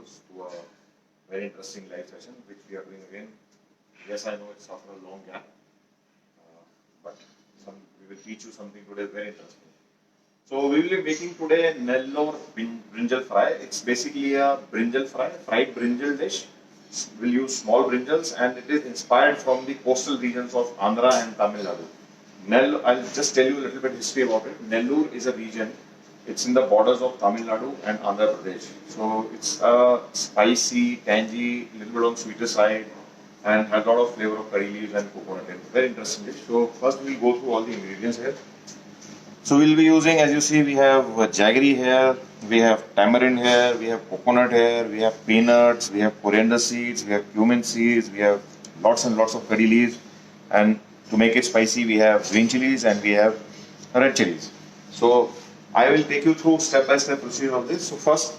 viewers to a very interesting live session which we are doing again. Yes, I know it's after a long gap, but we will teach you something today very interesting. So we will be making today Nellore brinjal fry. It's basically a brinjal fry, fried brinjal dish. We'll use small brinjals and it is inspired from the coastal regions of Andhra and Tamil Nadu. I'll just tell you a little bit history about it. Nellore is a region. It's in the borders of Tamil Nadu and Andhra Pradesh. So it's a spicy, tangy, little bit on sweeter side, and has a lot of flavor of curry leaves and coconut. It's very interesting dish. So first we'll go through all the ingredients here. So we'll be using, as you see, we have jaggery here, we have tamarind here, we have coconut here, we have peanuts, we have coriander seeds, we have cumin seeds, we have lots and lots of curry leaves, and to make it spicy, we have green chilies and we have red chilies. So I will take you through step-by-step procedure of this. So first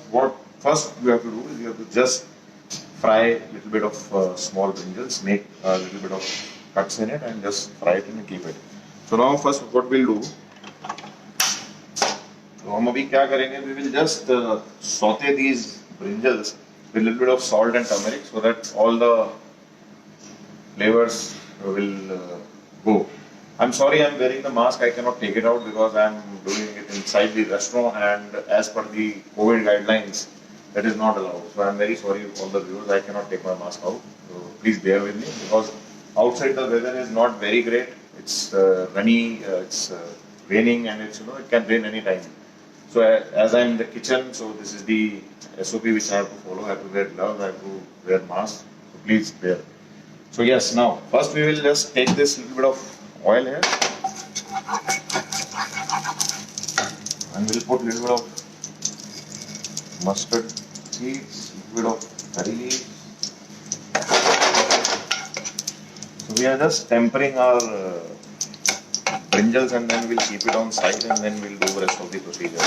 you have to do is you have to just fry a little bit of small brinjals, make a little bit of cuts in it, and just fry it and keep it. So now first what we'll do. तो हम अभी क्या करेंगे? We will just saute these brinjals with a little bit of salt and turmeric so that all the flavors will go. I'm sorry, I'm wearing the mask. I cannot take it out because I'm doing it inside the restaurant, and as per the COVID guidelines, that is not allowed. So I'm very sorry, all the viewers. I cannot take my mask out. So please bear with me because outside the weather is not very great. It's rainy. It's raining, and it can rain any time. So as I'm in the kitchen, so this is the SOP which I have to follow. I have to wear gloves, I have to wear mask. So please bear. So yes, now first we will just take this little bit of oil here, and we'll put a little bit of mustard seeds, a little bit of curry leaves. So we are just tempering our brinjals, and then we'll keep it on side, and then we'll do the rest of the procedure.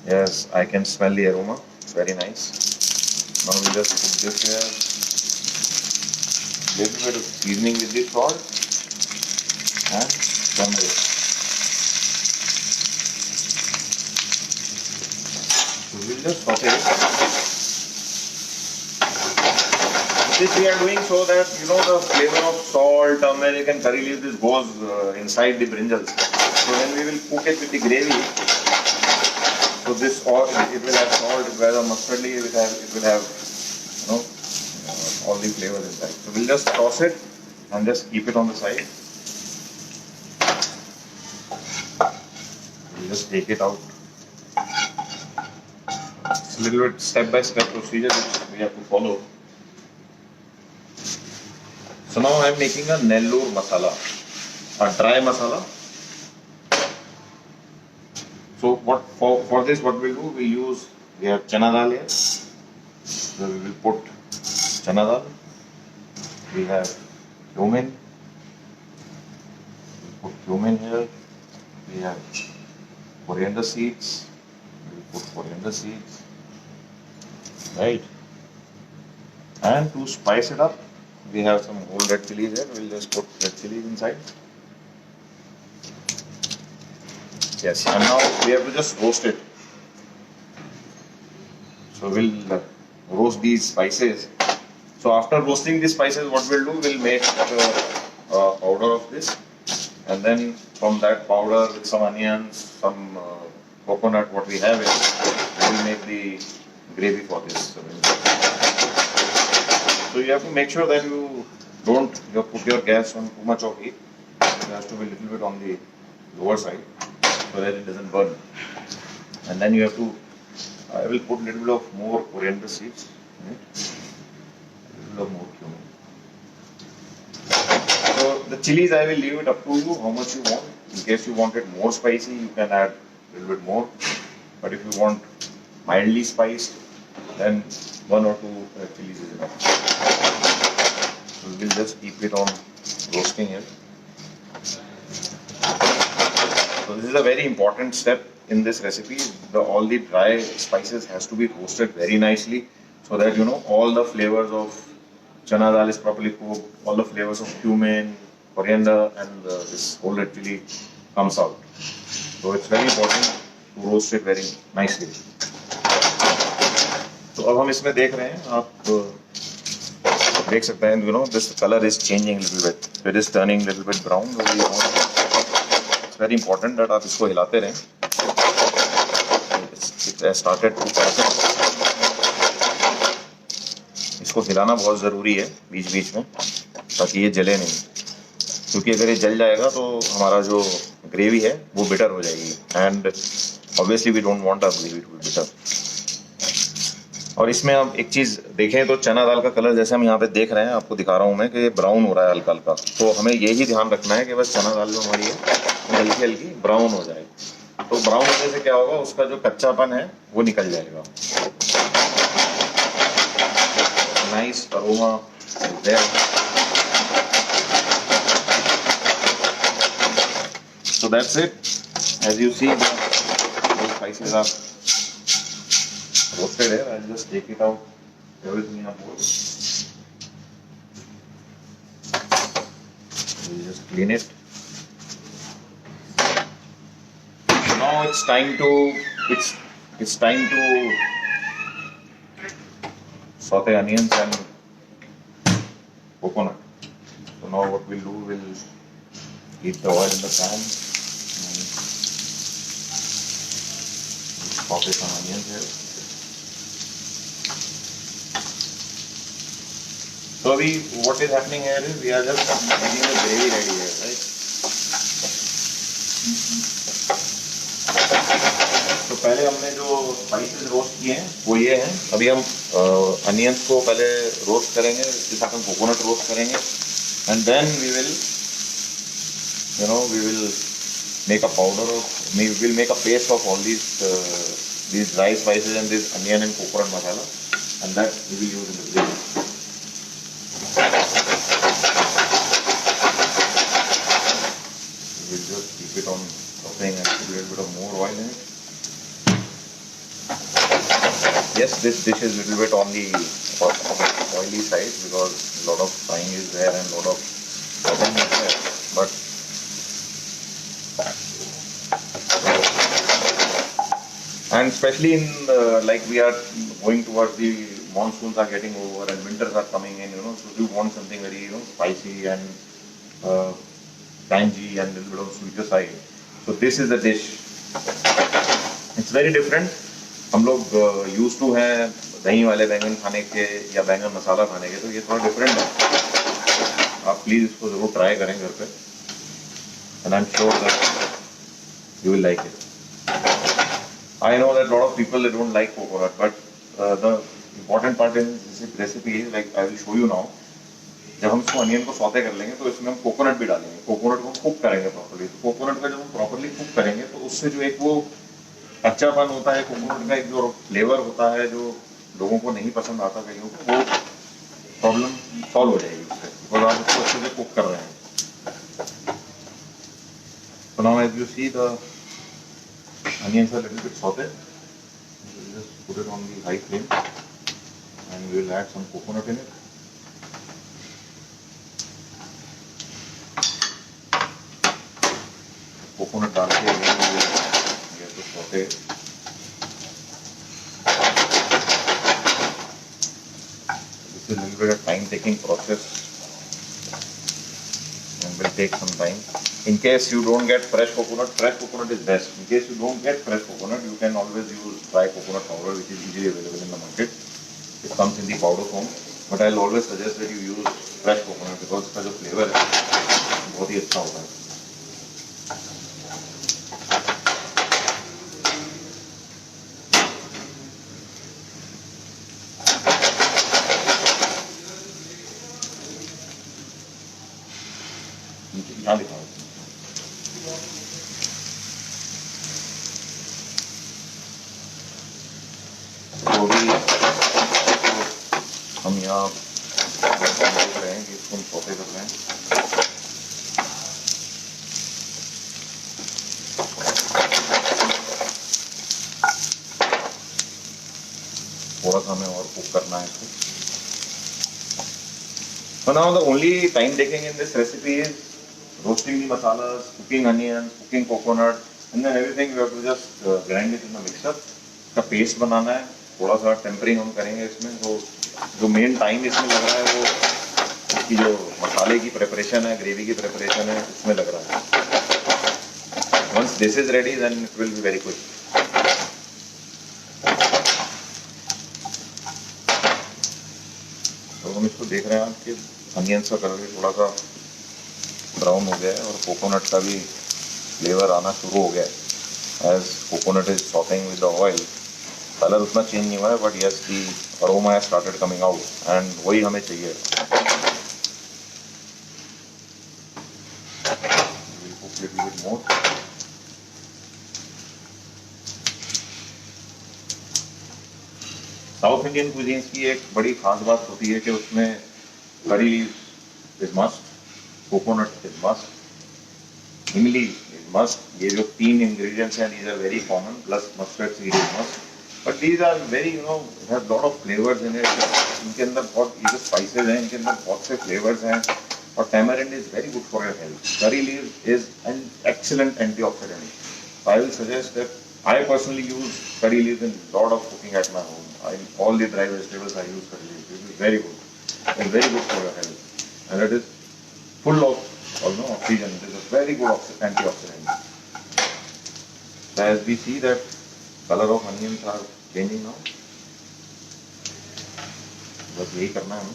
Yes, I can smell the aroma. It's very nice. Now we'll just put this here. Little bit of seasoning with the salt and turmeric. So we'll just saute it. This we are doing so that the flavor of salt, turmeric and curry leaves, this goes inside the brinjals. So when we will cook it with the gravy, so this oil, it will have salt, it will have mustard leaf, it will have all the flavors inside. So we'll just toss it and just keep it on the side. We'll just take it out. It's a little bit step-by-step procedure which we have to follow. So now I am making a Nellore masala, a dry masala. So for this what we'll do, we have chana dal here. So we will put chana dal. We have cumin. We put cumin here. We have coriander seeds. We put coriander seeds. Right. And to spice it up, we have some whole red chilies here. We'll just put red chilies inside. Yes, and now we have to just roast it. So we'll roast these spices. So after roasting these spices, what we'll do, we'll make a powder of this, and then from that powder with some onions, some coconut, what we have here, we'll make the gravy for this. So you have to make sure that you don't put your gas on too much of heat. It has to be a little bit on the lower side so that it doesn't burn. And then you have to, I will put a little bit of more coriander seeds in it. A little bit of more cumin. So the chilies, I will leave it up to you how much you want. In case you want it more spicy, you can add a little bit more. But if you want mildly spiced, then 1 or 2 chilies is enough. So we'll just keep it on roasting here. So this is a very important step in this recipe. All the dry spices has to be roasted very nicely so that all the flavors of chana dal is properly cooked, all the flavors of cumin, coriander and this whole red chili comes out. So it's very important to roast it very nicely. तो अब हम इसमें देख रहे हैं, आप देख सकते हैं, you know this colour is changing little bit, it is turning little bit brown. It's very important that आप इसको हिलाते रहें। इट स्टार्टेड टू, इसको हिलाना बहुत ज़रूरी है बीच बीच में, ताकि ये जले नहीं, क्योंकि अगर ये जल जाएगा तो हमारा जो ग्रेवी है वो बिटर हो जाएगी, and obviously we don't want our gravy to be bitter. और इसमें आप एक चीज़ देखें तो चना दाल का कलर जैसे हम यहाँ पे देख रहे हैं, आपको दिखा रहा हूँ मैं कि ये ब्राउन हो रहा है हल्का हल्का। तो हमें यही ध्यान रखना है कि बस चना दाल जो हमारी है हल्की हल्की ब्राउन हो जाए। तो ब्राउन होने से क्या होगा, उसका जो कच्चापन है वो निकल जाएगा। Nice aroma there. So that's it. As you see, the spices are roasted here. I'll just take it out, everything in a bowl. We'll just clean it. Now it's time to saute onions and coconut. So now what we'll do, we'll heat the oil in the pan. Saute some onions here. So what is happening here is we are just making the gravy ready here, right? तो पहले हमने जो spices roast किए हैं वो ये हैं। अभी हम अनियंस को पहले रोस्ट करेंगे, इसके साथ हम कोकोनट रोस्ट करेंगे, and then we will make a powder of, we will make a paste of all these dry spices and this onion and coconut masala, and that we will use in the gravy. We will just keep it on sauteing and put a little bit of more oil in it. Yes, this dish is a little bit on the oily side because a lot of frying is there and a lot of sauteing is there, but and especially in like we are going towards the monsoons are getting over and winters are coming in, you know, so you want something very, you know, spicy and tangy and a little bit of sweeter side. So this is the dish. It's very different. हम लोग used to हैं दही वाले बैंगन खाने के या बैंगन मसाला खाने के, तो ये थोड़ा डिफरेंट है। आप प्लीज इसको जरूर ट्राई करें घर पे, and I'm sure that you will like it. I know that a lot of people they don't like coconut, but the important part in this recipe is, like I will show you now. जब हम इसको onion को saute कर लेंगे तो इसमें हम coconut भी डालेंगे, कोकोनट को कुक करेंगे प्रॉपर्ली। तो कोकोनट का जब हम प्रॉपर्ली कुक करेंगे तो उससे जो एक वो कच्चापन होता है, कोकोनट का एक जो फ्लेवर होता है जो लोगों को नहीं पसंद आता कईयों को, वो प्रॉब्लम सॉल्व हो जाएगी उससे, और आप उसको अच्छे से कुक कर रहे हैं। So now as you see, the onions are a little bit sauteed. We'll just put it on the high flame and we will add some coconut in it. Coconut डाल के again we will get to saute. This is a little bit of time-taking process and will take some time. In case you don't get fresh coconut is best. In case you don't get fresh coconut, you can always use dry coconut powder, which is easily available in the market. It comes in the powder form, but I'll always suggest that you use fresh coconut because इसका जो flavor है बहुत ही अच्छा होता है। यहाँ दिखाओ। तो भी हम यहाँ देख रहे हैं कि इसको हम सौते कर रहे हैं। थोड़ा सा हमें और कुक करना है इसको। So now the only time taking in this recipe is roasting the masalas, cooking onions, cooking coconut, and then everything we have to just grind it in a mixer. इसका पेस्ट बनाना है, थोड़ा सा tampering हम करेंगे इसमें, तो जो main time इसमें लग रहा है वो इसकी जो मसाले की प्रिपरेशन है, ग्रेवी की प्रिपरेशन है, उसमें लग रहा है. Once this is ready, then it will be very quick. तो हम इसको देख रहे हैं कि अनियंस का कलर भी थोड़ा सा ब्राउन हो गया है और कोकोनट का भी फ्लेवर आना शुरू हो गया है. As coconut is sauteing with the oil, colour उतना चेंज नहीं हुआ है, but yes the aroma has started coming out and वही हमें चाहिए. We'll cook little bit more. South Indian cuisines की एक बड़ी खास बात होती है कि उसमें curry leaves is must, coconut is must, इमली इज मस्ट. ये जो 3 इंग्रेडिएंट्स हैं, these are very common, plus mustard seed is must. But these are very, have lot of flavors in it. इनके अंदर बहुत, ये जो spices हैं, इनके अंदर बहुत से flavors हैं. और tamarind is very good for your health. Curry leaf is an excellent antioxidant. So I will suggest that I personally use curry leaves in lot of cooking at my home. All the dry vegetables I use curry leaves. It is very good and very good for your health. And it is full of oxygen. It is a very good antioxidant. So as we see that color of onions are changing now. बस यही करना है हमें.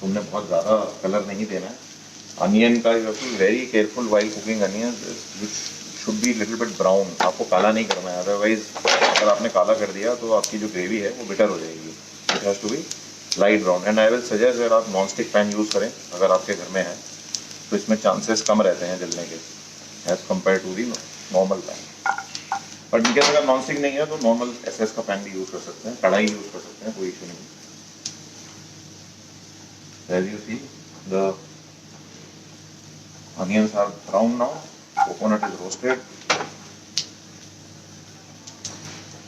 तुमने बहुत ज़्यादा colour नहीं देना है. Onion का you have to be very careful while cooking onions, which should be little bit brown. आपको काला नहीं करना है, otherwise अगर आपने काला कर दिया तो आपकी जो ग्रेवी है वो बिटर हो जाएगी. It has to be light brown. And I will suggest अगर आप नॉन स्टिक पैन यूज़ करें अगर आपके घर में है, तो इसमें चांसेस कम रहते हैं जलने के as compare to the normal pan. But इनके अगर नॉन स्टिक नहीं है तो नॉर्मल एसएस का पैन भी यूज़ कर सकते हैं, कढ़ाई यूज़ कर सकते हैं, कोई इशू नहीं. As you see the onions are brown now, coconut is roasted.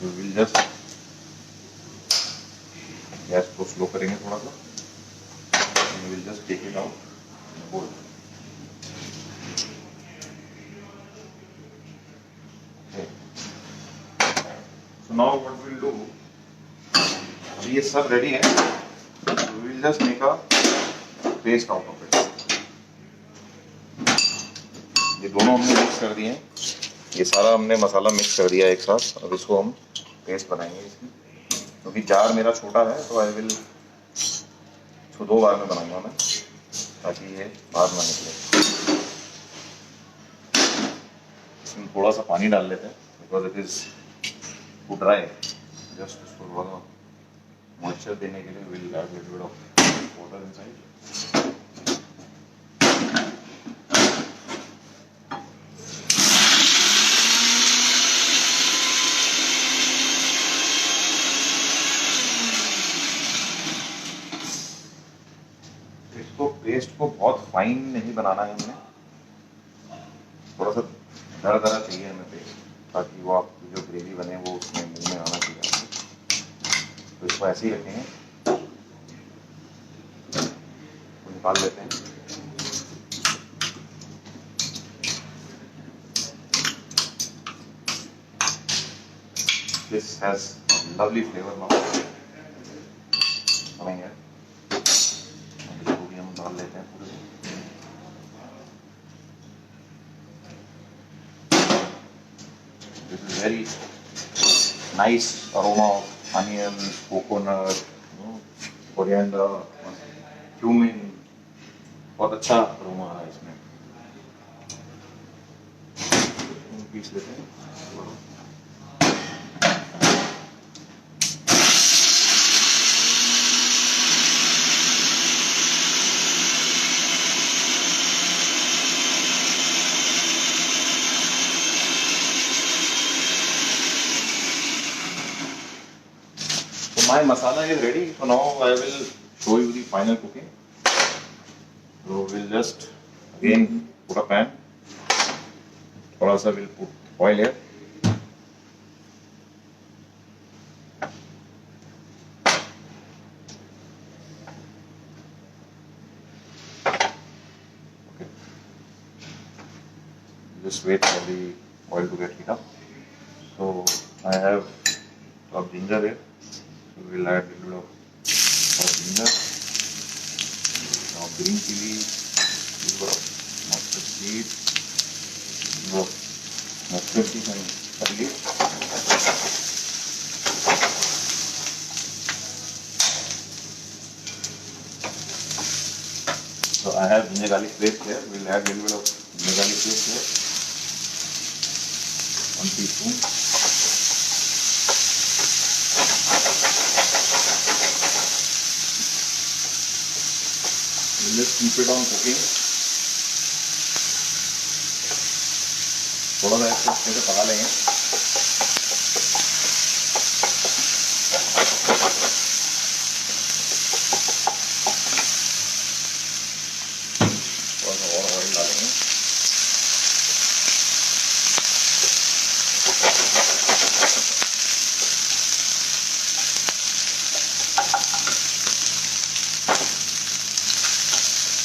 We will just gas को स्लो करेंगे थोड़ा सा. We will just take it out in a bowl. Okay. So now what we will do, अभी ये सब ready है, we will just make a paste out of it. ये दोनों हमने मिक्स कर दिए हैं, ये सारा हमने मसाला मिक्स कर दिया एक साथ. अब इसको हम पेस्ट बनाएंगे इसकी. क्योंकि जार मेरा छोटा है तो आई विल इसको 2 बार में बनाऊंगा मैं, ताकि ये बाहर ना निकले. इसमें थोड़ा सा पानी डाल लेते हैं because it is too dry. Just इसको थोड़ा सा मॉइस्चर देने के लिए will add little bit of water inside. Paste को बहुत फाइन नहीं बनाना है हमने, थोड़ा सा दरा दरा चाहिए हमें पेस्ट, ताकि वो आपकी जो ग्रेवी बने वो उसमें मुंह में आना चाहिए आपको. तो इसको ऐसे ही रखेंगे, तो निकाल लेते हैं. This has lovely flavour now coming है. डाल लेते हैं पूरे. This is very nice aroma of onions, coconut, coriander, cumin. बहुत अच्छा अरोमा आ रहा है इसमें. पीस लेते हैं. My masala is ready, so now I will show you the final cooking. So we'll just again put a pan. थोड़ा सा we'll put oil here. Okay. Just wait for the oil to get heat up. So I have of ginger here. So we'll add a little of ginger, now green chili, little of mustard seed, little of mustard seed and garlic. So I have ginger garlic paste here. We'll add a little bit of ginger garlic paste here. 1 teaspoon. We'll just keep it on cooking. थोड़ा सा इसको अच्छे से पका लेंगे. थोड़ा सा और ऑयल डालेंगे.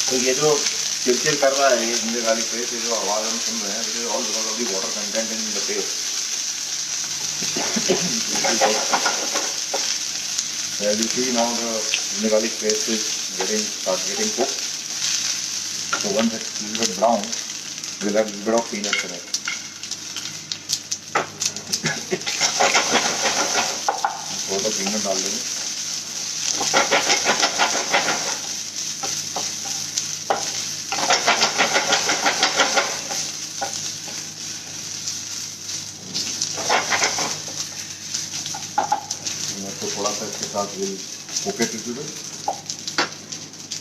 तो ये जो चिलचिल कर रहा है, ये जिंजर गार्लिक पेस्ट, ये जो आवाज हम सुन रहे हैं, this is all because of the water content in the paste. As you see now, the ginger garlic paste is getting cooked. So once it's a little bit brown, we'll have a little bit of peanuts in it. थोड़ा सा peanut डाल देंगे. तो थोड़ा सा इसके साथ we'll cook it a little bit.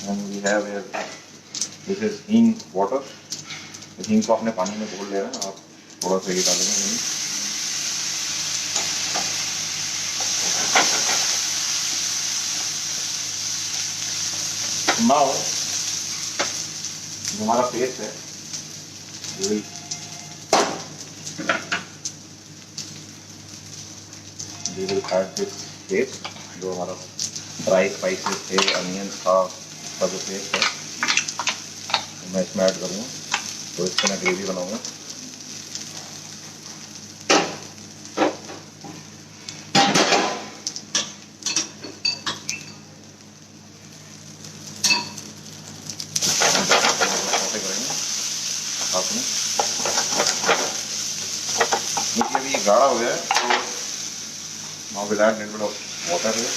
And we have here, this is हींग water. हींग को अपने पानी में घोल ले रहे हैं. आप थोड़ा सा ये डालेंगे हींग. Now, जो हमारा पेस्ट है, we will add this paste, जो हमारा ड्राई स्पाइसेस थे, अनियंस था, उसका जो पेस्ट है, तो मैं इसमें ऐड करूँगा. तो इससे मैं ग्रेवी बनाऊँगा. अभी ये गाढ़ा हो गया है, तो now we'll add a little bit of water here.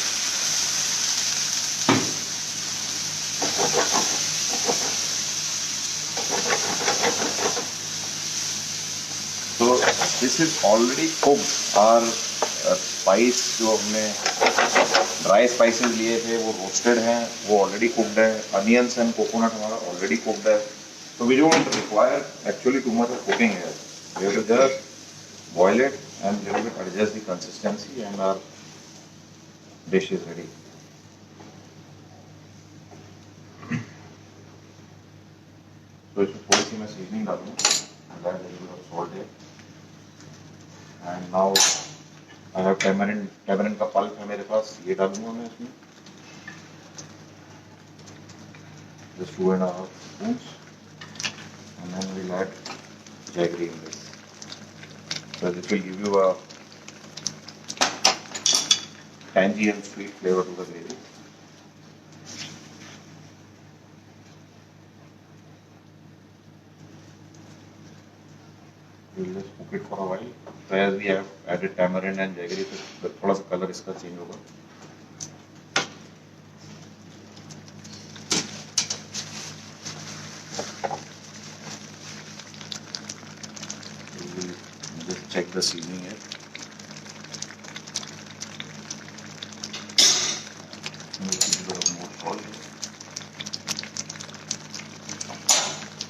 So this is already cooked. Our spice जो हमने ड्राई स्पाइसेस लिए थे वो रोस्टेड हैं, वो ऑलरेडी कुकड है. अनियंस एंड कोकोनट हमारा ऑलरेडी कुकड है. So we don't require actually too much of cooking here. We have to just boil it and little bit adjust the consistency and our dish is ready. So इसमें थोड़ी सी मैं seasoning डालूँगा. Add a little bit of salt here. And now I have tamarind का pulp है मेरे पास, ये डालूँगा मैं इसमें. Just 2.5 spoons. And then we'll add jaggery in this. So this will give you a tangy and sweet flavor to the gravy. We'll just cook it for a while. So as we have added tamarind and jaggery, तो थोड़ा सा colour इसका change होगा. Just check the seasoning here.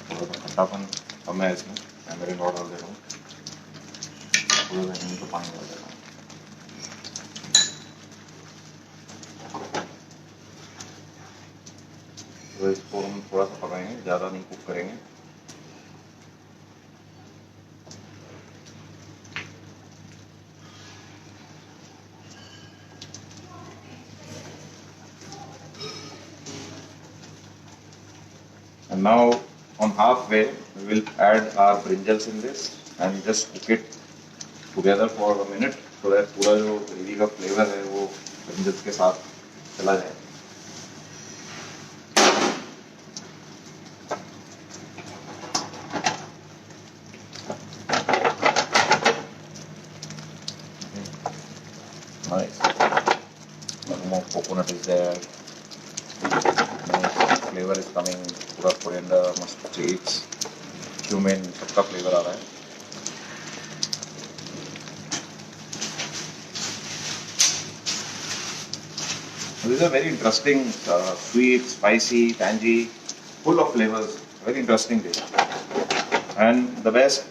थोड़ा सा खट्टापन कम है इसमें. tamarind और डाल दे रहा हूँ. थोड़ा सा नींबू का पानी डाल दे रहा हूँ. तो इसको हम थोड़ा सा पकाएंगे, ज़्यादा नहीं कुक करेंगे. And now on halfway we will add our brinjals in this and just cook it together for a minute so that पूरा जो ग्रेवी का फ्लेवर है वो ब्रिंजल्स के साथ चला जाए. Nice. More coconut is there. Nice flavor is coming. पूरा coriander, mustard seeds, cumin, सबका flavor आ रहा है. This is a very interesting, sweet, spicy, tangy, full of flavors. Very interesting dish. And the best,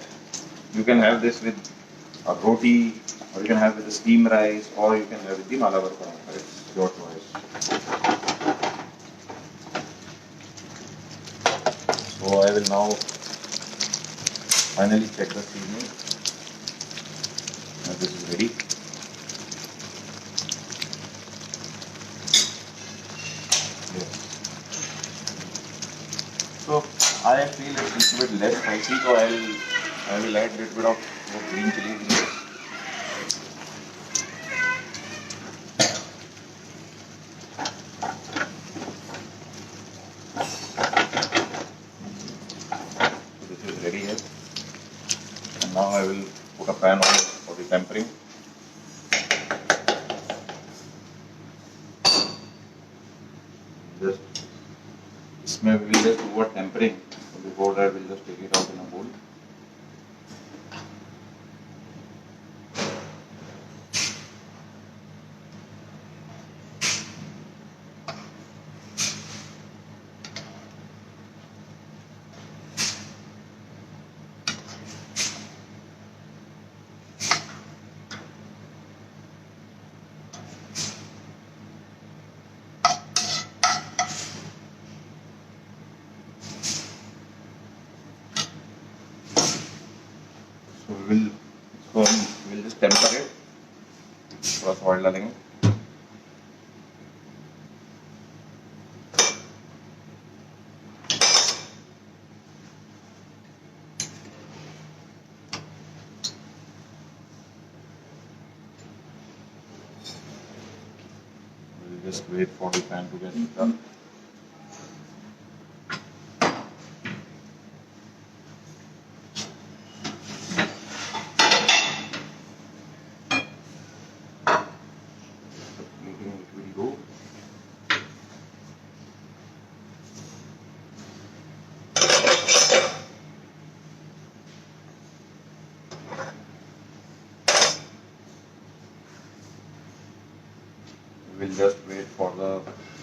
you can have this with a roti, or you can have with the steamed rice, or you can have with the malabar paratha. It's your choice. So I will now finally check the seasoning. And this is ready. Yes. So I feel it's a little bit less spicy, so I will add a little bit of green chili in this. This is ready here. And now I will put a pan on for the tempering. Just इसमें we will just do a tempering. So before that, we'll just take it out in a bowl. So we will just temper it. थोड़ा सा oil डालेंगे. We'll just wait for the pan to get done. We'll just wait for the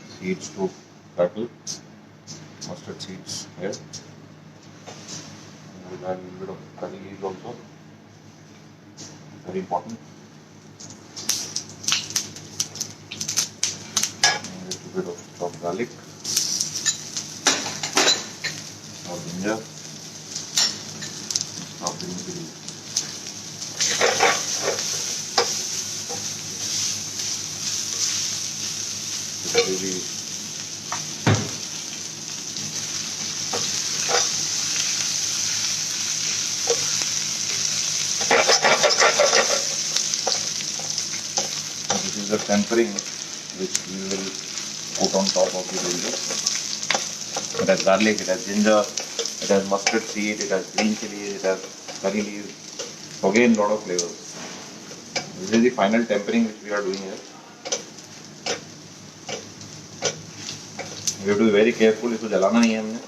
seeds to settle. Mustard seeds here. And we'll add a little bit of curry leaves also. Very important. And a little bit of chopped garlic. Or ginger. Chopped green chili. Really this is the tempering which we will put on top of the brinjal. It has garlic, it has ginger, it has mustard seed, it has green chili, it has curry leaves. Again, lot of flavors. This is the final tempering which we are doing here. We have to be very careful. इसको जलाना नहीं है हमने.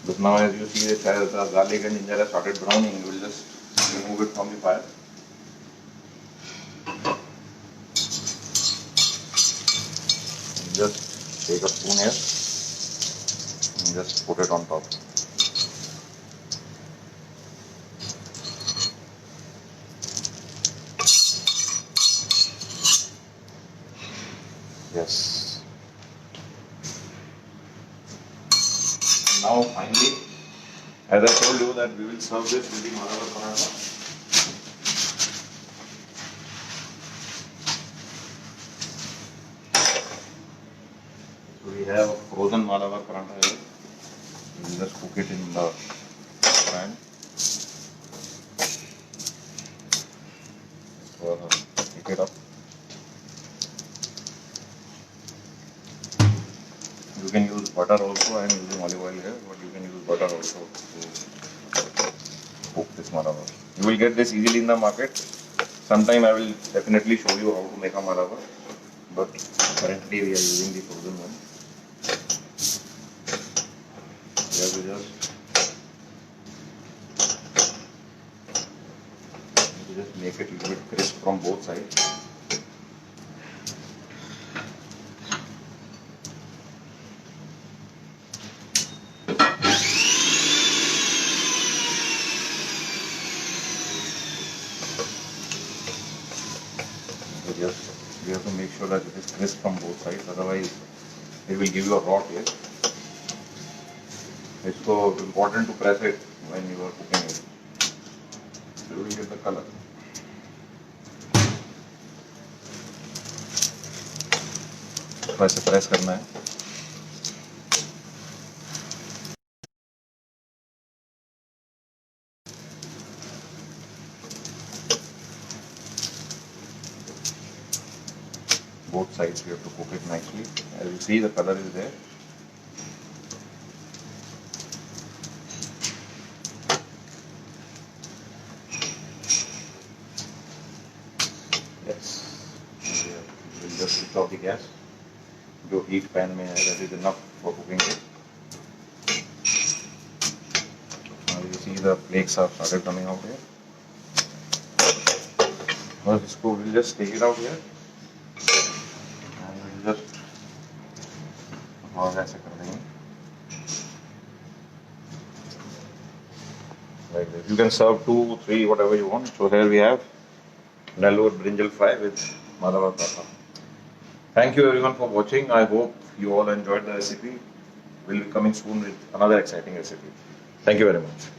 But now, as you see, the garlic and ginger have started browning. We will just remove it from the fire. And just take a spoon here and just put it on top. Yes. Now finally, as I told you that we will serve this with the malabar paratha. So we have a frozen malabar paratha here. We will just cook it in the pan. heat it up. You can use butter also. I am using olive oil here, but you can use butter also to cook this marava. You will get this easily in the market. Sometime I will definitely show you how to make a marava, but currently we are using the frozen one. We have to just make it a little bit crisp from both sides. We have to make sure that it is crisp from both sides, otherwise it will give you a raw taste. It's so important to press it when you are cooking it. So you will get the color. तो ऐसे press करना है. Both sides you have to cook it nicely. As you see, the color is there. Yes. We'll just switch off the gas. जो heat pan में है, that is enough for cooking it. Now you see the flakes have started coming out here. Now इसको we'll just take it out here. Just और ऐसे कर देंगे. Like this. You can serve 2, 3, whatever you want. So here we have Nellore brinjal fry with marava paratha. Thank you everyone for watching. I hope you all enjoyed the recipe. We'll be coming soon with another exciting recipe. Thank you very much.